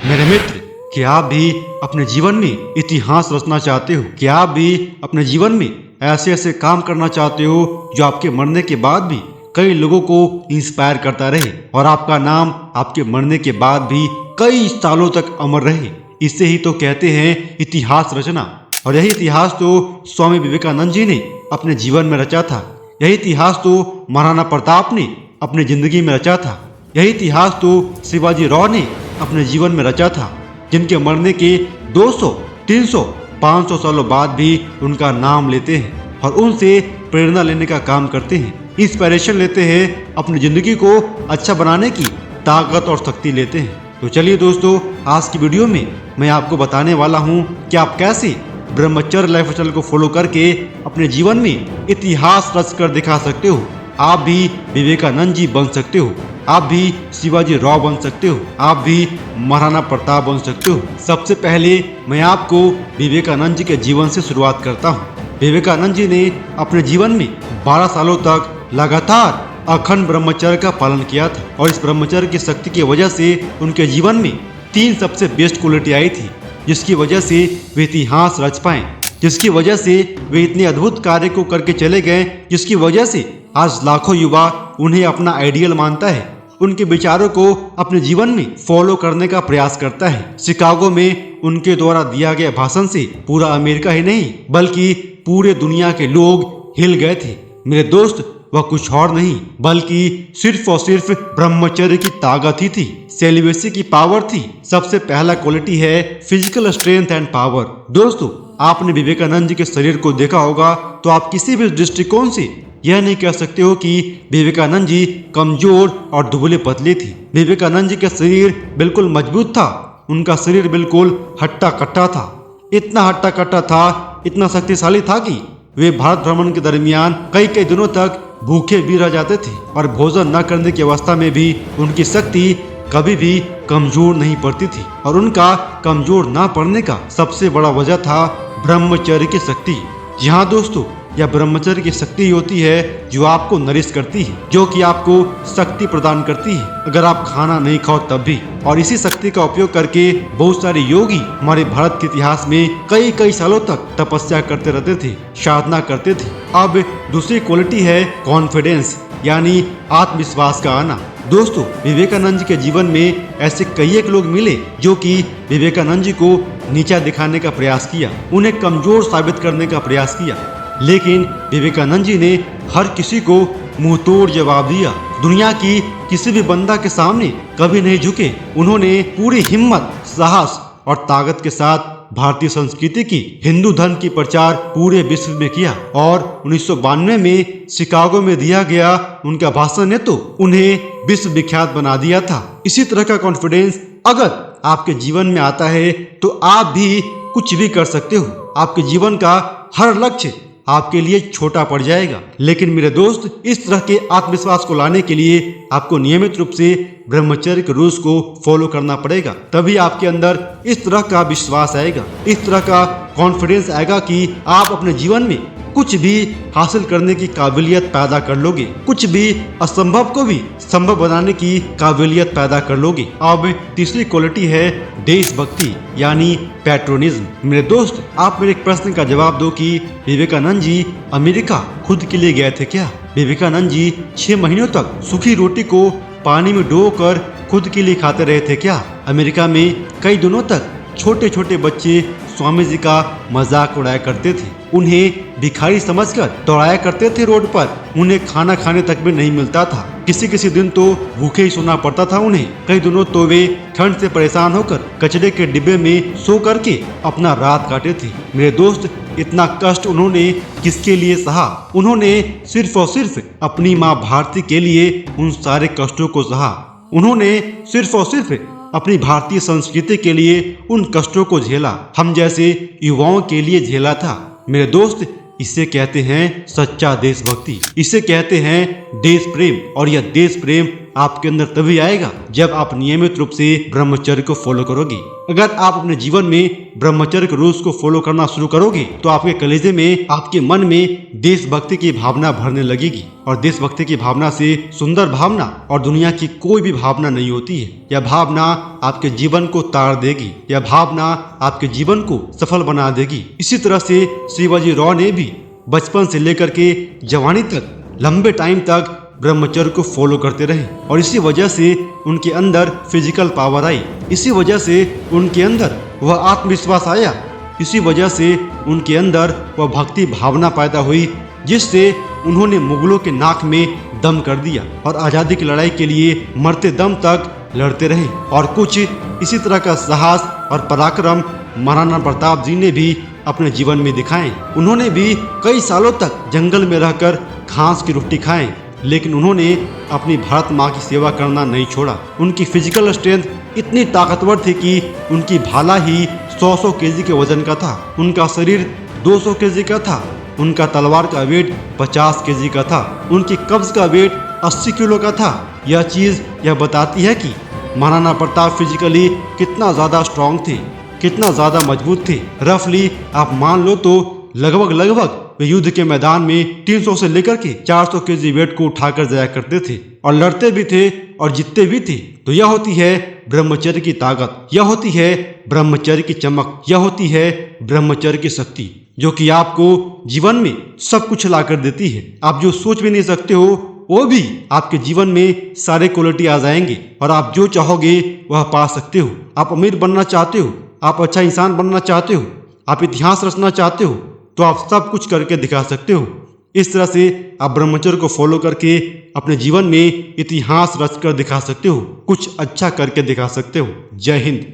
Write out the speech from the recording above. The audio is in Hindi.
मेरे मित्र, क्या आप भी अपने जीवन में इतिहास रचना चाहते हो? क्या आप भी अपने जीवन में ऐसे ऐसे काम करना चाहते हो जो आपके मरने के बाद भी कई लोगों को इंस्पायर करता रहे और आपका नाम आपके मरने के बाद भी कई सालों तक अमर रहे? इसे ही तो कहते हैं इतिहास रचना। और यही इतिहास तो स्वामी विवेकानंद जी ने अपने जीवन में रचा था। यही इतिहास तो महाराणा प्रताप ने अपनी जिंदगी में रचा था। यही इतिहास तो शिवाजी राव ने अपने जीवन में रचा था, जिनके मरने के 200, 300, 500 सालों बाद भी उनका नाम लेते हैं और उनसे प्रेरणा लेने का काम करते हैं, इंस्पिरेशन लेते हैं, अपनी जिंदगी को अच्छा बनाने की ताकत और शक्ति लेते हैं। तो चलिए दोस्तों, आज की वीडियो में मैं आपको बताने वाला हूँ कि आप कैसे ब्रह्मचर्य लाइफस्टाइल को फॉलो करके अपने जीवन में इतिहास रच कर दिखा सकते हो। आप भी विवेकानंद जी बन सकते हो, आप भी शिवाजी राव बन सकते हो, आप भी महाराणा प्रताप बन सकते हो। सबसे पहले मैं आपको विवेकानंद जी के जीवन से शुरुआत करता हूँ। विवेकानंद जी ने अपने जीवन में 12 सालों तक लगातार अखंड ब्रह्मचर्य का पालन किया था और इस ब्रह्मचर्य की शक्ति की वजह से उनके जीवन में 3 सबसे बेस्ट क्वालिटी आई थी, जिसकी वजह से वे इतिहास रच पाए, जिसकी वजह से वे इतने अद्भुत कार्य को करके चले गए, जिसकी वजह से आज लाखों युवा उन्हें अपना आइडियल मानता है, उनके विचारों को अपने जीवन में फॉलो करने का प्रयास करता है। शिकागो में उनके द्वारा दिया गया भाषण से पूरा अमेरिका ही नहीं बल्कि पूरे दुनिया के लोग हिल गए थे। मेरे दोस्त, वह कुछ और नहीं बल्कि सिर्फ और सिर्फ ब्रह्मचर्य की ताकत ही थी, सेलिब्रेसी की पावर थी। सबसे पहला क्वालिटी है फिजिकल स्ट्रेंथ एंड पावर। दोस्तों, आपने विवेकानंद जी के शरीर को देखा होगा तो आप किसी भी दृष्टिकोण से यह नहीं कह सकते हो कि विवेकानंद जी कमजोर और दुबले पतले थे। विवेकानंद जी का शरीर बिल्कुल मजबूत था, उनका शरीर बिल्कुल हट्टा कट्टा था, इतना हट्टा कट्टा था, इतना शक्तिशाली था कि वे भारत भ्रमण के दरमियान कई कई दिनों तक भूखे भी रह जाते थे और भोजन न करने की अवस्था में भी उनकी शक्ति कभी भी कमजोर नहीं पड़ती थी। और उनका कमजोर ना पड़ने का सबसे बड़ा वजह था ब्रह्मचर्य की शक्ति। जी हाँ दोस्तों, यह ब्रह्मचर्य की शक्ति होती है जो आपको नरिश करती है, जो कि आपको शक्ति प्रदान करती है अगर आप खाना नहीं खाओ तब भी। और इसी शक्ति का उपयोग करके बहुत सारे योगी हमारे भारत के इतिहास में कई कई सालों तक तपस्या करते रहते थे, साधना करते थे। अब दूसरी क्वालिटी है कॉन्फिडेंस, यानी आत्मविश्वास का आना। दोस्तों, विवेकानंद जी के जीवन में ऐसे कई एक लोग मिले जो कि विवेकानंद जी को नीचा दिखाने का प्रयास किया, उन्हें कमजोर साबित करने का प्रयास किया, लेकिन विवेकानंद जी ने हर किसी को मुंहतोड़ जवाब दिया। दुनिया की किसी भी बंदा के सामने कभी नहीं झुके। उन्होंने पूरी हिम्मत, साहस और ताकत के साथ भारतीय संस्कृति की, हिंदू धर्म की प्रचार पूरे विश्व में किया और 1992 में शिकागो में दिया गया उनका भाषण ने तो उन्हें विश्व विख्यात बना दिया था। इसी तरह का कॉन्फिडेंस अगर आपके जीवन में आता है तो आप भी कुछ भी कर सकते हो। आपके जीवन का हर लक्ष्य आपके लिए छोटा पड़ जाएगा। लेकिन मेरे दोस्त, इस तरह के आत्मविश्वास को लाने के लिए आपको नियमित रूप से ब्रह्मचर्य के रूल्स को फॉलो करना पड़ेगा, तभी आपके अंदर इस तरह का विश्वास आएगा, इस तरह का कॉन्फिडेंस आएगा कि आप अपने जीवन में कुछ भी हासिल करने की काबिलियत पैदा कर लोगे, कुछ भी असंभव को भी संभव बनाने की काबिलियत पैदा कर लोगे। अब तीसरी क्वालिटी है देशभक्ति, यानी पैट्रोनिज्म। मेरे दोस्त, आप मेरे एक प्रश्न का जवाब दो कि विवेकानंद जी अमेरिका खुद के लिए गए थे क्या? विवेकानंद जी 6 महीनों तक सूखी रोटी को पानी में डुबोकर खुद के लिए खाते रहे थे क्या? अमेरिका में कई दिनों तक छोटे छोटे बच्चे स्वामी जी का मजाक उड़ाया करते थे, उन्हें भिखारी समझकर दौड़ाया करते थे रोड पर, उन्हें खाना खाने तक भी नहीं मिलता था, किसी किसी दिन तो भूखे ही सोना पड़ता था उन्हें। कई दिनों तो वे ठंड से परेशान होकर कचरे के डिब्बे में सो करके अपना रात काटे थे। मेरे दोस्त, इतना कष्ट उन्होंने किसके लिए सहा? उन्होंने सिर्फ और सिर्फ अपनी माँ भारती के लिए उन सारे कष्टों को सहा। उन्होंने सिर्फ और सिर्फ अपनी भारतीय संस्कृति के लिए उन कष्टों को झेला, हम जैसे युवाओं के लिए झेला था। मेरे दोस्त, इसे कहते हैं सच्चा देशभक्ति, इसे कहते हैं देश प्रेम। और यह देश प्रेम आपके अंदर तभी आएगा जब आप नियमित रूप से ब्रह्मचर्य को फॉलो करोगे। अगर आप अपने जीवन में ब्रह्मचर्य के रूल्स को फॉलो करना शुरू करोगे तो आपके कलेजे में, आपके मन में देशभक्ति की भावना भरने लगेगी। और देशभक्ति की भावना से सुंदर भावना और दुनिया की कोई भी भावना नहीं होती है। यह भावना आपके जीवन को तार देगी, यह भावना आपके जीवन को सफल बना देगी। इसी तरह से शिवाजी राव ने भी बचपन से लेकर के जवानी तक लंबे टाइम तक ब्रह्मचर्य को फॉलो करते रहे और इसी वजह से उनके अंदर फिजिकल पावर आई, इसी वजह से उनके अंदर वह आत्मविश्वास आया, इसी वजह से उनके अंदर वह भक्ति भावना पैदा हुई, जिससे उन्होंने मुगलों के नाक में दम कर दिया और आज़ादी की लड़ाई के लिए मरते दम तक लड़ते रहे। और कुछ इसी तरह का साहस और पराक्रम महाराणा प्रताप जी ने भी अपने जीवन में दिखाए। उन्होंने भी कई सालों तक जंगल में रहकर घास की रोटी खाए, लेकिन उन्होंने अपनी भारत माँ की सेवा करना नहीं छोड़ा। उनकी फिजिकल स्ट्रेंथ इतनी ताकतवर थी कि उनकी भाला ही 100 केजी के वजन का था, उनका शरीर 200 केजी का था, उनका तलवार का वेट 50 केजी का था, उनकी कब्ज का वेट 80 किलो का था। यह चीज़ यह बताती है कि महाराणा प्रताप फिजिकली कितना ज़्यादा स्ट्रांग थे, कितना ज़्यादा मजबूत थे। रफली आप मान लो तो लगभग वे युद्ध के मैदान में 300 से लेकर के 400 केजी वेट को उठाकर जाया करते थे और लड़ते भी थे और जीतते भी थे। तो यह होती है ब्रह्मचर्य की ताकत, यह होती है ब्रह्मचर्य की चमक, यह होती है ब्रह्मचर्य की शक्ति, जो कि आपको जीवन में सब कुछ ला कर देती है। आप जो सोच भी नहीं सकते हो वो भी आपके जीवन में सारे क्वालिटी आ जाएंगे और आप जो चाहोगे वह पा सकते हो। आप अमीर बनना चाहते हो, आप अच्छा इंसान बनना चाहते हो, आप इतिहास रचना चाहते हो, तो आप सब कुछ करके दिखा सकते हो। इस तरह से आप ब्रह्मचर्य को फॉलो करके अपने जीवन में इतिहास रच कर दिखा सकते हो, कुछ अच्छा करके दिखा सकते हो। जय हिंद।